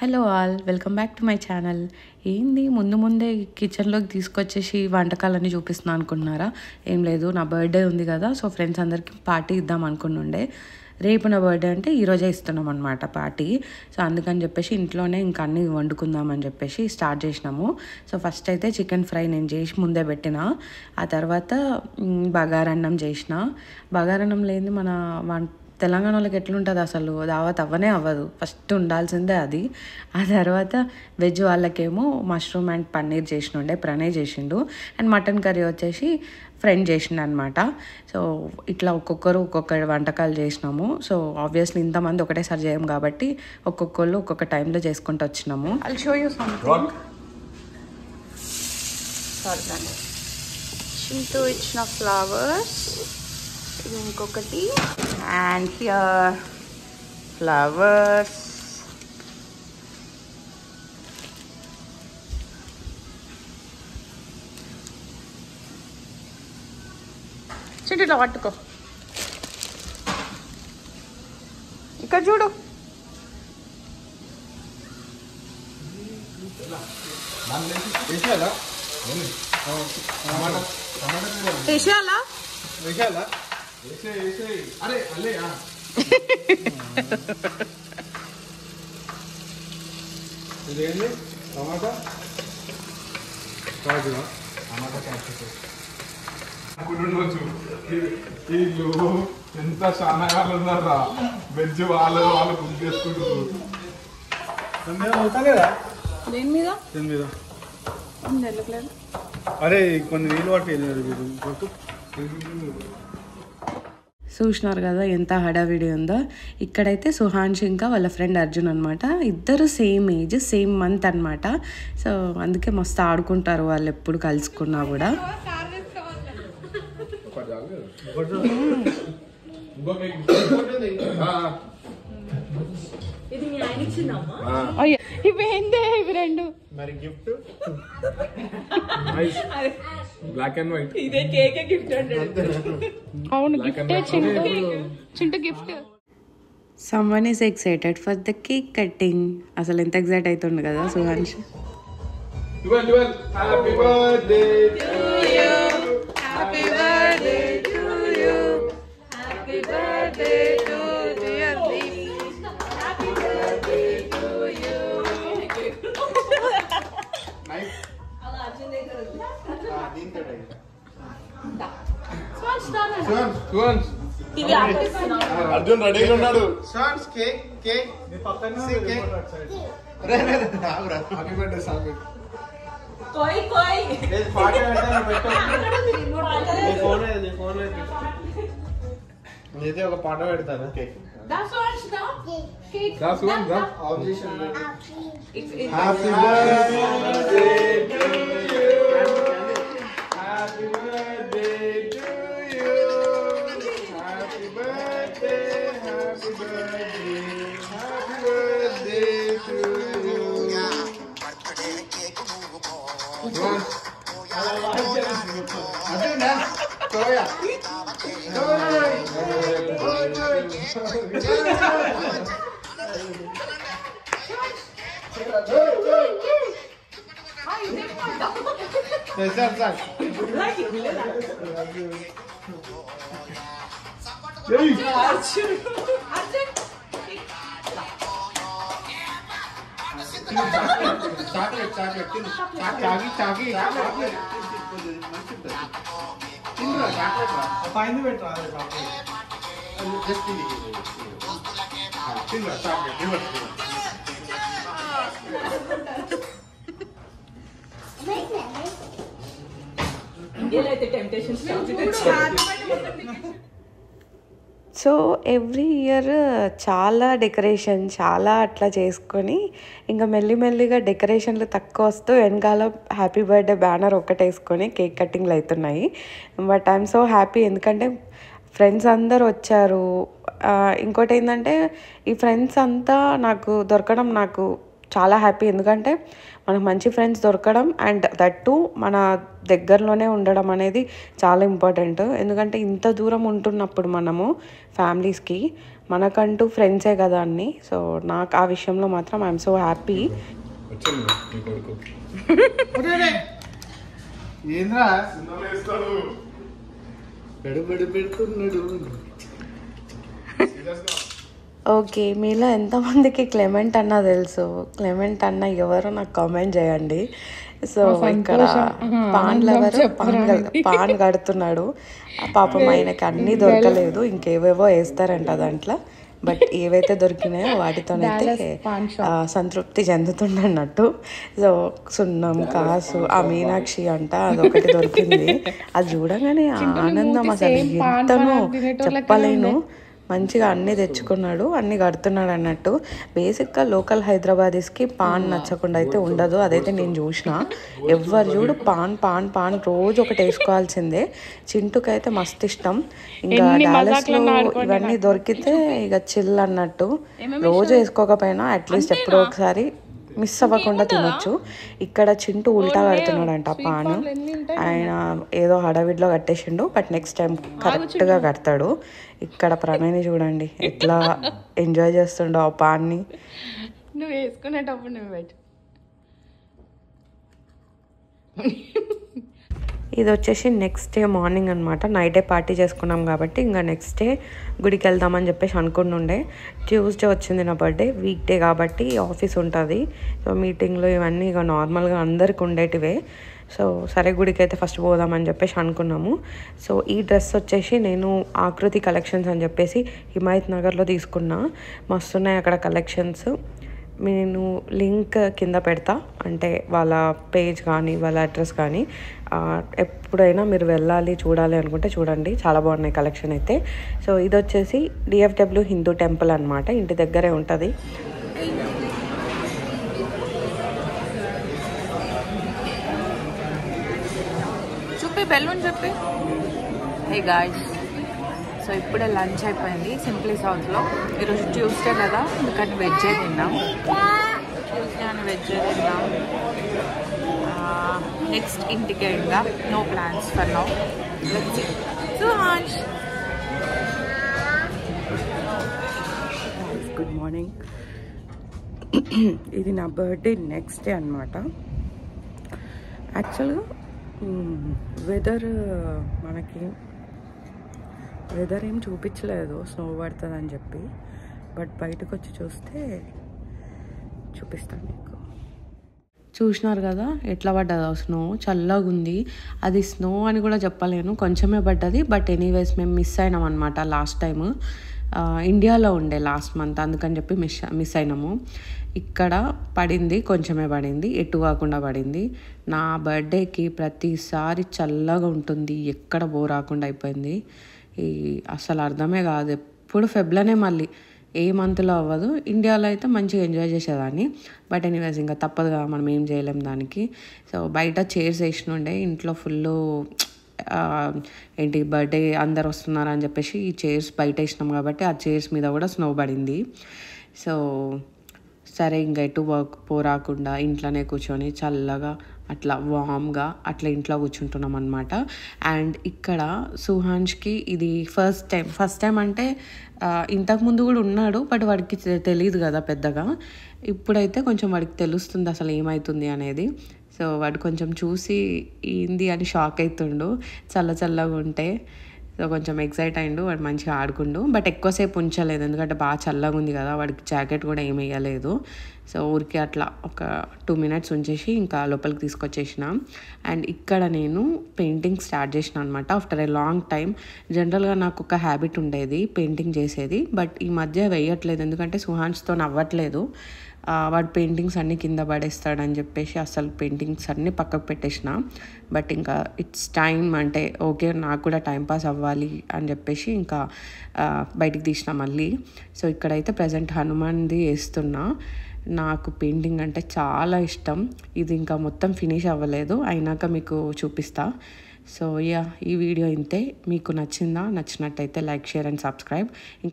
Hello all, welcome back to my channel. ఏంది ముందే కిచెన్లోకి తీసుకొచ్చేసి వంటకాలన్నీ చూపిస్తున్నాను అనుకుంటున్నారా? ఏం లేదు, నా బర్త్డే ఉంది కదా, సో ఫ్రెండ్స్ అందరికీ పార్టీ ఇద్దాం అనుకున్నుండే. రేపు నా బర్త్డే అంటే ఈరోజే ఇస్తున్నాం అనమాట పార్టీ. సో అందుకని చెప్పేసి ఇంట్లోనే ఇంకా అన్నీ వండుకుందామని చెప్పేసి స్టార్ట్ చేసినాము. సో ఫస్ట్ అయితే చికెన్ ఫ్రై నేను చేసి ముందే పెట్టిన, ఆ తర్వాత బగారన్నం చేసిన. బగారన్నం లేని మన తెలంగాణ వాళ్ళకి ఎట్లుంటుంది అసలు, దావత్ అవ్వనే అవ్వదు, ఫస్ట్ ఉండాల్సిందే అది. ఆ తర్వాత వెజ్ వాళ్ళకేమో మష్రూమ్ అండ్ పన్నీర్ చేసినుండే, ప్రణయ్ చేసిండు. అండ్ మటన్ కర్రీ వచ్చేసి ఫ్రెండ్ చేసిండు అనమాట. సో ఇట్లా ఒక్కొక్కరు ఒక్కొక్క వంటకాలు చేసినాము. సో ఆబ్వియస్లీ ఇంతమంది ఒకటేసారి చేయం కాబట్టి ఒక్కొక్కళ్ళు ఒక్కొక్క టైంలో చేసుకుంటూ వచ్చినాము. I show you something. Chintu ఇచ్చిన ఫ్లవర్స్, ఇంకొకటి, అండ్ హియర్ ఫ్లవర్స్. చింటూ ఇట్లా పట్టుకో, ఇక్కడ చూడు. వేసేయాలా? అరే అల్లే ఇదేంటి టమాటా కాదు, టమాటా క్యాప్సికం అనుకుంటుండొచ్చు. వీళ్ళు ఎంత చాలా వాళ్ళు ఉన్నారా, వెజ్ వాళ్ళు కుక్ చేసుకుంటారు. అవుతా కదా దేని మీద దీని మీద. వెళ్ళట్లేదు. అరే కొన్ని నీళ్ళు పట్టి చూసినారు కదా ఎంత హడావిడి ఉందో. ఇక్కడైతే సుహాన్ష్ ఇంకా వాళ్ళ ఫ్రెండ్ అర్జున్ అనమాట. ఇద్దరు సేమ్ ఏజ్, సేమ్ మంత్ అనమాట. సో అందుకే మస్తు ఆడుకుంటారు వాళ్ళు ఎప్పుడు కలుసుకున్నా కూడా. ఇవేందే ఇవి రెండు మరి గిఫ్ట్ బ్లాక్ అండ్ వైట్. ఇదే కేక్ గిఫ్ట్ అంటే అవును, gift Chintu gift. Someone is excited for the cake cutting. అసలు ఎంత ఎక్సైట్ అవుతుంది కదా Suhansh. Happy birthday to you, happy birthday to you, happy birthday to dear baby, happy birthday to you. Nice. అలా అర్జున్ దగ్గర ఇది అర్జున్ రెడీగా ఉన్నాడు. హ్యాపీ బర్త్డే సాంగ్ కోయ్ కోయ్ నేనైతే ఒక పాట పెడతాను. Cake That's all. Cake. That's one. It's Happy birthday to you. Happy birthday to you. Happy birthday, happy birthday, happy birthday to you. Aduna, Koya. So every year చాలా decoration చాలా అట్లా చేసుకొని ఇంకా మెల్లిమెల్లిగా డెకరేషన్లు తక్కువ వస్తూ వెనకాల హ్యాపీ బర్త్డే బ్యానర్ ఒకటి వేసుకొని కేక్ కటింగ్లు అవుతున్నాయి. బట్ ఐఎమ్ సో హ్యాపీ, ఎందుకంటే ఫ్రెండ్స్ అందరు వచ్చారు. ఇంకోటి ఏంటంటే ఈ ఫ్రెండ్స్ అంతా నాకు దొరకడం నాకు చాలా హ్యాపీ, ఎందుకంటే మనకు మంచి ఫ్రెండ్స్ దొరకడం అండ్ దట్ టు మన దగ్గరలోనే ఉండడం అనేది చాలా ఇంపార్టెంట్. ఎందుకంటే ఇంత దూరం ఉంటున్నప్పుడు మనము ఫ్యామిలీస్కి మనకంటూ ఫ్రెండ్సే కదా అన్ని. సో నాకు ఆ విషయంలో మాత్రం ఐఎమ్ సో హ్యాపీ. ఏంద్రా పెడుతున్నాడు. ఓకే, మీలో ఎంతమందికి క్లెమెంట్ అన్న తెలుసు? క్లెమెంట్ అన్న ఎవరో నాకు కామెంట్ చేయండి. సో ఇక్కడ పాన్ లవర్ పాన్ కడుతున్నాడు. పాపం ఆయనకి అన్నీ దొరకలేదు, ఇంకేవేవో వేస్తారంట దాంట్లో. బట్ ఏవైతే దొరికినాయో వాటితోనైతే సంతృప్తి చెందుతుండన్నట్టు. సో సున్నం, కాసు, ఆ మీనాక్షి అంట అదొకటి దొరికింది. అది చూడగానే ఆనందం అసలు ఎంతనో చెప్పలేను. మంచిగా అన్నీ తెచ్చుకున్నాడు, అన్నీ కడుతున్నాడు అన్నట్టు. బేసిక్గా లోకల్ హైదరాబాదీస్కి పాన్ నచ్చకుండా అయితే ఉండదు, అదైతే నేను చూసిన. ఎవరు చూడు పాన్ పాన్ పాన్ రోజు ఒకటి వేసుకోవాల్సిందే. చింటుకైతే మస్తు ఇష్టం. ఇంకా డాలస్లో ఇవన్నీ దొరికితే ఇక చిల్ అన్నట్టు. రోజు వేసుకోకపోయినా అట్లీస్ట్ ఎప్పుడో ఒకసారి మిస్ అవ్వకుండా తినొచ్చు. ఇక్కడ చింటూ ఉల్టా కడుతున్నాడంట పాను. ఆయన ఏదో హడావిడిలో కట్టేసిండు, బట్ నెక్స్ట్ టైం కరెక్ట్గా కడతాడు. ఇక్కడ ప్రణయ్ని చూడండి ఎట్లా ఎంజాయ్ చేస్తుండో ఆ పాన్ని. నువ్వు వేసుకునేటప్పుడు నువ్వు పెట్టు. ఇది వచ్చేసి నెక్స్ట్ డే మార్నింగ్ అనమాట. నైటే పార్టీ చేసుకున్నాం కాబట్టి ఇంకా నెక్స్ట్ డే గుడికి వెళ్దామని చెప్పేసి అనుకుంటుండే. ట్యూస్డే వచ్చింది నా బర్త్డే, వీక్ డే కాబట్టి ఆఫీస్ ఉంటుంది. సో మీటింగ్లు ఇవన్నీ ఇక నార్మల్గా అందరికి ఉండేటివే. సో సరే గుడికి అయితే ఫస్ట్ పోదామని చెప్పేసి అనుకున్నాము. సో ఈ డ్రెస్ వచ్చేసి నేను ఆకృతి కలెక్షన్స్ అని చెప్పేసి హిమాయత్ నగర్లో తీసుకున్నా. మస్తున్నాయి అక్కడ కలెక్షన్స్. నేను లింక్ కింద పెడతా, అంటే వాళ్ళ పేజ్ కానీ వాళ్ళ అడ్రస్ కానీ. ఎప్పుడైనా మీరు వెళ్ళాలి చూడాలి అనుకుంటే చూడండి, చాలా బాగున్నాయి కలెక్షన్ అయితే. సో ఇది వచ్చేసి DFW హిందూ టెంపుల్ అనమాట, ఇంటి దగ్గరే ఉంటుంది. చూపి బెలూన్ చెప్పి. హే గాయ్స్, సో ఇప్పుడే లంచ్ అయిపోయింది సింప్లీ సౌత్లో. ఈరోజు ట్యూస్డే కదా, ఎందుకంటే వెజ్జే తిన్నాం. ట్యూస్డే అని వెజ్జే తిన్నాం. నెక్స్ట్ ఇంటికి ఇంకా no plans for now. Let's see. సుహాన్స్, గుడ్ మార్నింగ్. ఇది నా బర్త్డే నెక్స్ట్ డే అనమాట. యాక్చువల్గా వెదర్ ఏం చూపించలేదు స్నో పడుతుంది అని చెప్పి, బట్ బయటకు వచ్చి చూస్తే చూపిస్తాను మీకు. చూసినారు కదా ఎట్లా పడ్డదో స్నో, చల్లగా ఉంది. అది స్నో అని కూడా చెప్పలేను, కొంచెమే పడ్డది. బట్ ఎనీవేస్ మేము మిస్ అయినాం అనమాట. లాస్ట్ టైము ఇండియాలో ఉండే లాస్ట్ మంత్, అందుకని చెప్పి మిస్ అయినాము. ఇక్కడ పడింది, కొంచెమే పడింది, ఎటు కాకుండా పడింది. నా బర్త్డేకి ప్రతిసారి చల్లగా ఉంటుంది, ఎక్కడ బోర్ రాకుండా అయిపోయింది. అసలు అర్థమే కాదు, ఎప్పుడు ఫెబ్రవరినే, మళ్ళీ ఏ మంత్లో అవ్వదు. ఇండియాలో అయితే మంచిగా ఎంజాయ్ చేసేదాన్ని, బట్ ఎనీవేస్ ఇంకా తప్పదుగా, మనం ఏం చేయలేం దానికి. సో బయట చైర్స్ వేసినుండే, ఇంట్లో ఫుల్ ఏంటి బర్త్డే అందరు వస్తున్నారు అని చెప్పేసి ఈ చైర్స్ బయట వేసినాం కాబట్టి ఆ చైర్స్ మీద కూడా స్నో పడింది. సో సరే ఇంకా ఎటు పోరాకుండా ఇంట్లోనే కూర్చొని చల్లగా అట్లా వామ్గా అట్లా ఇంట్లో కూర్చుంటున్నాం అనమాట. అండ్ ఇక్కడ సుహాన్ష్కి ఇది ఫస్ట్ టైం అంటే ఇంతకుముందు కూడా ఉన్నాడు, బట్ వాడికి తెలియదు కదా పెద్దగా. ఇప్పుడైతే కొంచెం వాడికి తెలుస్తుంది అసలు ఏమవుతుంది అనేది. సో వాడు కొంచెం చూసి ఏంది అని షాక్ అవుతుండు చల్లగా ఉంటే. సో కొంచెం ఎక్సైట్ అయిండు, వాడు మంచిగా ఆడుకుండు. బట్ ఎక్కువసేపు ఉంచలేదు, ఎందుకంటే బాగా చల్లగా ఉంది కదా, వాడికి జాకెట్ కూడా ఏమి వేయలేదు. సో ఊరికి అట్లా ఒక 2 minutes ఉంచేసి ఇంకా లోపలికి తీసుకొచ్చేసిన. అండ్ ఇక్కడ నేను పెయింటింగ్ స్టార్ట్ చేసిన అనమాట ఆఫ్టర్ ఏ లాంగ్ టైం. జనరల్గా నాకు ఒక హ్యాబిట్ ఉండేది పెయింటింగ్ చేసేది, బట్ ఈ మధ్య వేయట్లేదు, ఎందుకంటే సుహాన్స్తో అవ్వట్లేదు. వాడు పెయింటింగ్స్ అన్నీ కింద పడేస్తాడని చెప్పేసి అసలు పెయింటింగ్స్ అన్నీ పక్కకు పెట్టేసిన. బట్ ఇంకా ఇట్స్ టైం, అంటే ఓకే నాకు కూడా టైంపాస్ అవ్వాలి అని చెప్పేసి ఇంకా బయటికి తీసిన మళ్ళీ. సో ఇక్కడైతే ప్రజెంట్ హనుమాన్ది వేస్తున్నా. నాకు పెయింటింగ్ అంటే చాలా ఇష్టం. ఇది ఇంకా మొత్తం ఫినిష్ అవ్వలేదు, అయినాక మీకు చూపిస్తా. సో ఈ వీడియో ఇంతే. మీకు నచ్చినట్టయితే లైక్, షేర్ అండ్ సబ్స్క్రైబ్.